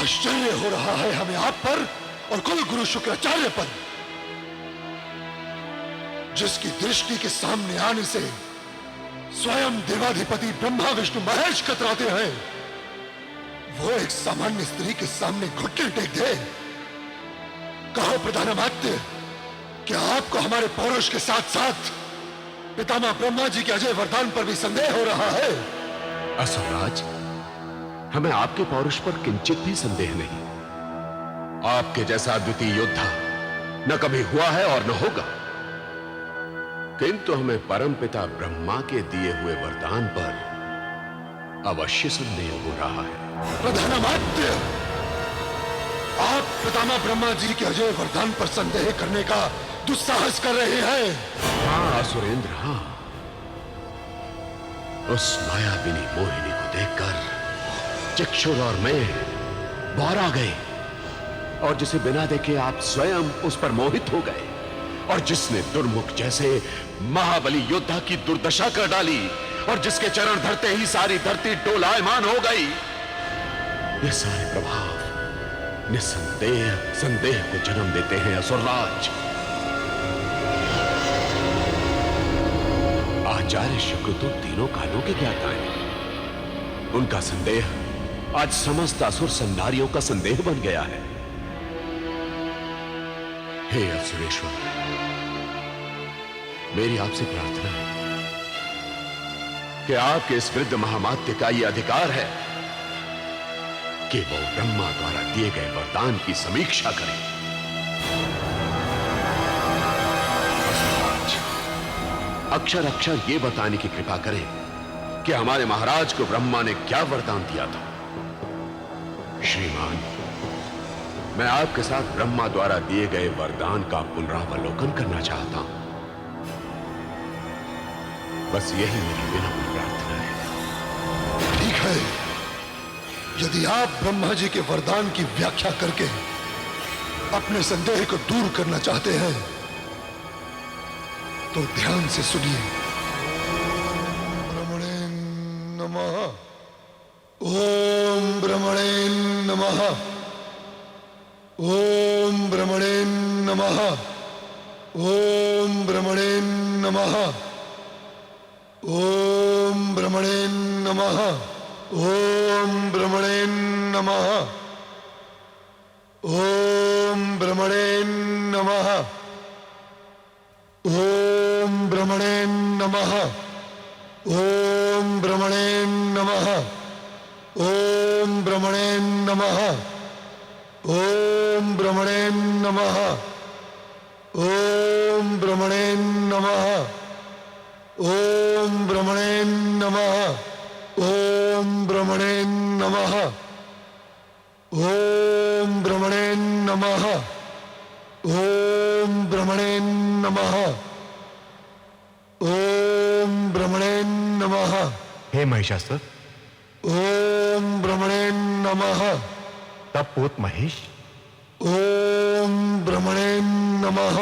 आश्चर्य हो रहा है हमें आप पर और कुल गुरु शुक्राचार्य पर, जिसकी दृष्टि के सामने आने से स्वयं देवाधिपति ब्रह्मा विष्णु महेश कतराते हैं, वो एक सामान्य स्त्री के सामने घुटने टेक दे। कहो प्रधानामात्य, क्या आपको हमारे पौरुष के साथ साथ पितामह ब्रह्मा जी के अजय वरदान पर भी संदेह हो रहा है? असुरराज, हमें आपके पौरुष पर किंचित भी संदेह नहीं। आपके जैसा अद्वितीय योद्धा न कभी हुआ है और न होगा, किंतु हमें परमपिता ब्रह्मा के दिए हुए वरदान पर अवश्य संदेह हो रहा है। प्रधानामात्य, आप पितामह ब्रह्मा जी के अजय वरदान पर संदेह करने का दुस्साहस कर रहे हैं। हाँ असुरेंद्र, हाँ। उस मायाविनी मोहिनी को देखकर चक्षुर और मैं बाहर गए, और जिसे बिना देखे आप स्वयं उस पर मोहित हो गए, और जिसने दुर्मुख जैसे महाबली योद्धा की दुर्दशा कर डाली, और जिसके चरण धरते ही सारी धरती डोलायमान हो गई। ये सारे प्रभाव निसंदेह संदेह को जन्म देते हैं असुरराज। आचार्य शुक्र तो तीनों कालों के ज्ञाता हैं। उनका संदेह आज समस्त असुर संधारियों का संदेह बन गया है। हे असुरेश्वर, मेरी आपसे प्रार्थना है कि आपके इस वृद्ध महामात्य का यह अधिकार है कि वो ब्रह्मा द्वारा दिए गए वरदान की समीक्षा करें। अक्षर अक्षर ये बताने की कृपा करें कि हमारे महाराज को ब्रह्मा ने क्या वरदान दिया था। श्रीमान, मैं आपके साथ ब्रह्मा द्वारा दिए गए वरदान का पुनरावलोकन करना चाहता हूं। बस यही मेरी विनम्र प्रार्थना है। ठीक है, यदि आप ब्रह्मा जी के वरदान की व्याख्या करके अपने संदेह को दूर करना चाहते हैं तो ध्यान से सुनिए। ब्रह्मणे नमः। ओम ब्रह्मणे नमः। ओम ब्रह्मणे नमः। ओम ब्रह्मणे नमः। ओम ब्रह्मणे नमः। ओम ब्रह्मणे नमः। ओम ब्रह्मणे नमः। ओम ब्रह्मणे नमः। ओम ब्रह्मणे नमः। ओम ब्रह्मणे नमः। ओम ब्रह्मणे नमः। ओम ब्रह्मणे नमः। ओम ब्रह्मणे नमः। ओम ब्रह्मणे नमः। ओम ब्रह्मणे नमः। ओम ब्रह्मणे नमः। ओम ब्रह्मणे नमः। हे महिषासुर, ओम ब्रह्मणे नमः। तब पूत महेश, ओम ब्रह्मणे नमः।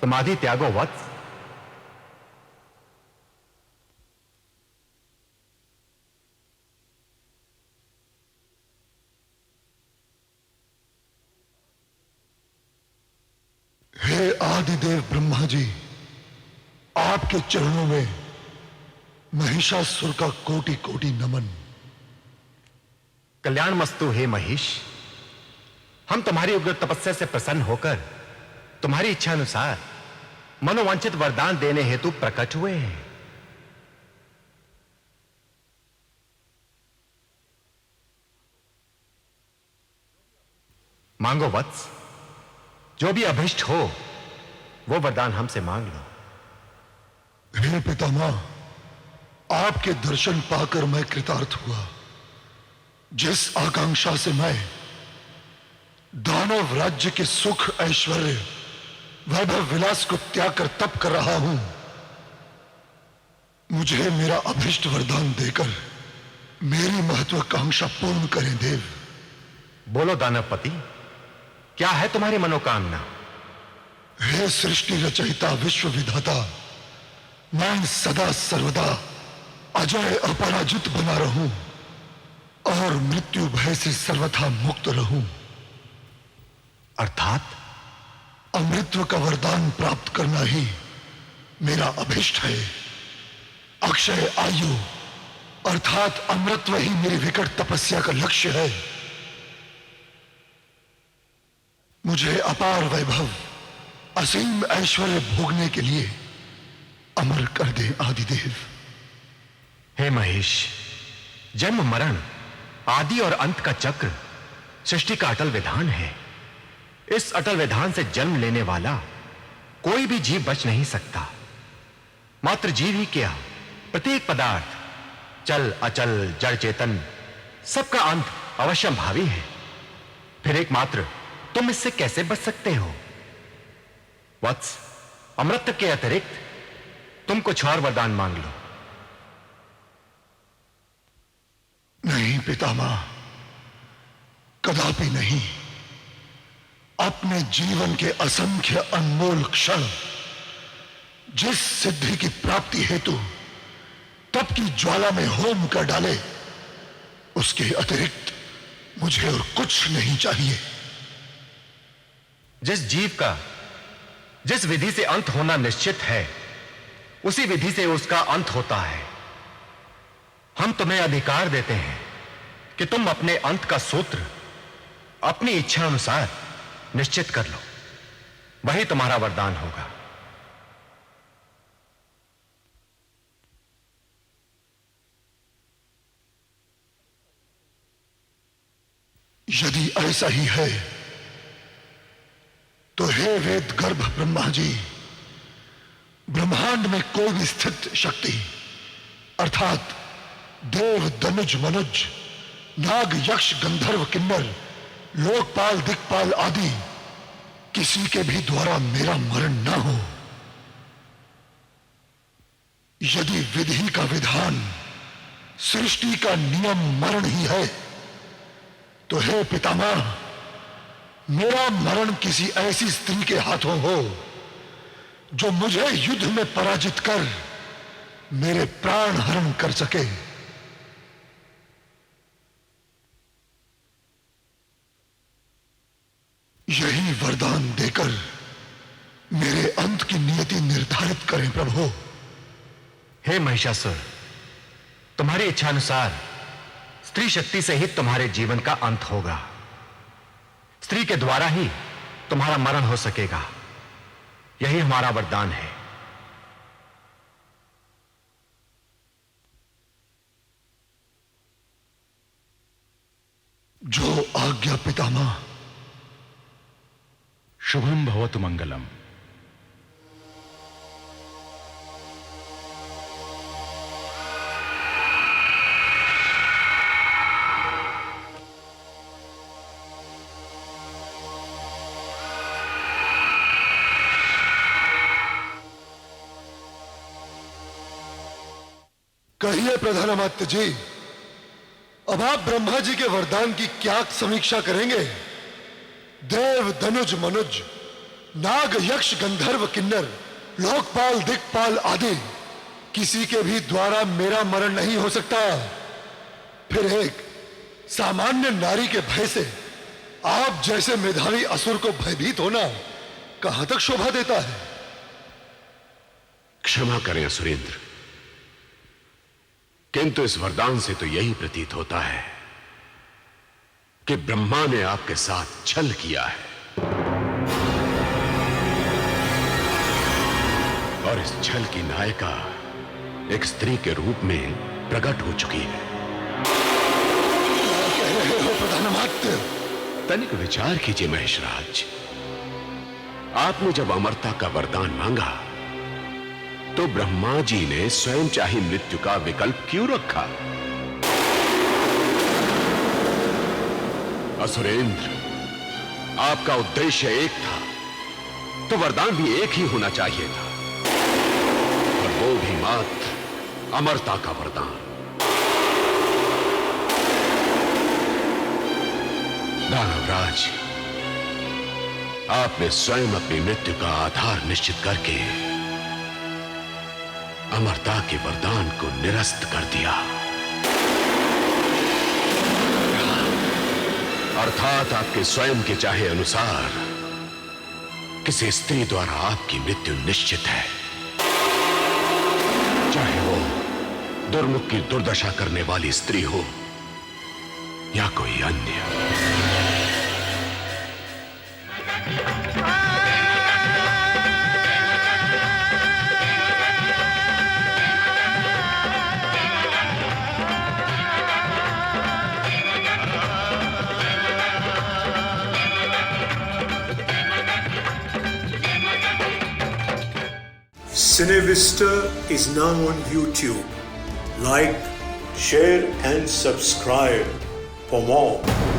समाधि त्यागो वत्स। हे आदिदेव ब्रह्मा जी, आपके चरणों में महिषासुर का कोटि कोटि नमन। कल्याण मस्तु हे महेश, हम तुम्हारी उग्र तपस्या से प्रसन्न होकर तुम्हारी इच्छा अनुसार मनोवांछित वरदान देने हेतु प्रकट हुए हैं। मांगो वत्स, जो भी अभिष्ट हो वो वरदान हमसे मांग लो। हे पितामह, आपके दर्शन पाकर मैं कृतार्थ हुआ। जिस आकांक्षा से मैं दानव राज्य के सुख ऐश्वर्य वैभव विलास को त्याग कर तप कर रहा हूं, मुझे मेरा अभिष्ट वरदान देकर मेरी महत्वाकांक्षा पूर्ण करें देव। बोलो दानवपति, क्या है तुम्हारी मनोकामना? हे सृष्टि रचयिता विश्व विधाता, मैं सदा सर्वदा अजय अपराजित बना रहूं और मृत्यु भय से सर्वथा मुक्त रहूं। अर्थात अमृतत्व का वरदान प्राप्त करना ही मेरा अभिष्ट है। अक्षय आयु अर्थात अमृतत्व ही मेरी विकट तपस्या का लक्ष्य है। मुझे अपार वैभव, असीम ऐश्वर्य भोगने के लिए अमर कर दे आदिदेव। हे महेश, जन्म मरण आदि और अंत का चक्र सृष्टि का अटल विधान है। इस अटल विधान से जन्म लेने वाला कोई भी जीव बच नहीं सकता। मात्र जीव ही क्या, प्रत्येक पदार्थ, चल अचल जड़ चेतन, सबका अंत अवश्य भावी है। फिर एकमात्र तुम इससे कैसे बच सकते हो? वत्स, अमृत के अतिरिक्त तुम कुछ और वरदान मांग लो। नहीं पितामह, कदापि नहीं। अपने जीवन के असंख्य अनमोल क्षण जिस सिद्धि की प्राप्ति हेतु तप की ज्वाला में होम कर डाले, उसके अतिरिक्त मुझे और कुछ नहीं चाहिए। जिस जीव का जिस विधि से अंत होना निश्चित है, उसी विधि से उसका अंत होता है। हम तुम्हें अधिकार देते हैं कि तुम अपने अंत का सूत्र अपनी इच्छा अनुसार निश्चित कर लो, वही तुम्हारा वरदान होगा। यदि ऐसा ही है तो हे वेद गर्भ ब्रह्मा जी, ब्रह्मांड में कोई भी स्थित शक्ति अर्थात देव धनुज मनुज नाग यक्ष गंधर्व किन्नर लोकपाल दिक्पाल आदि किसी के भी द्वारा मेरा मरण ना हो। यदि विधि का विधान सृष्टि का नियम मरण ही है, तो हे पितामह, मेरा मरण किसी ऐसी स्त्री के हाथों हो जो मुझे युद्ध में पराजित कर मेरे प्राण हरण कर सके। यही वरदान देकर मेरे अंत की नियति निर्धारित करें प्रभु। हे महिषासुर, तुम्हारी इच्छानुसार स्त्री शक्ति से ही तुम्हारे जीवन का अंत होगा। स्त्री के द्वारा ही तुम्हारा मरण हो सकेगा, यही हमारा वरदान है। जो आज्ञा पितामह। शुभम भवतु मंगलम। कहिए प्रधानामात्य जी, अब आप ब्रह्मा जी के वरदान की क्या समीक्षा करेंगे? देव धनुज मनुज नाग यक्ष गंधर्व किन्नर लोकपाल दिक्पाल आदि किसी के भी द्वारा मेरा मरण नहीं हो सकता। फिर एक सामान्य नारी के भय से आप जैसे मेधावी असुर को भयभीत होना कहां तक शोभा देता है? क्षमा करें असुरेंद्र, किंतु इस वरदान से तो यही प्रतीत होता है कि ब्रह्मा ने आपके साथ छल किया है और इस छल की नायिका एक स्त्री के रूप में प्रकट हो चुकी है। क्या कह रहे हो प्रधानामात्य? तनिक विचार कीजिए महेशराज, आपने जब अमरता का वरदान मांगा तो ब्रह्मा जी ने स्वयं चाही मृत्यु का विकल्प क्यों रखा? असुरेंद्र, आपका उद्देश्य एक था तो वरदान भी एक ही होना चाहिए था, और वो भी मात्र अमरता का वरदान। दानवराज, आपने स्वयं अपनी मृत्यु का आधार निश्चित करके अमरता के वरदान को निरस्त कर दिया। अर्थात आपके स्वयं के चाहे अनुसार किसी स्त्री द्वारा आपकी मृत्यु निश्चित है, चाहे वो दुर्मुख की दुर्दशा करने वाली स्त्री हो या कोई अन्य। Cinevista is now on YouTube. Like, share and subscribe for more.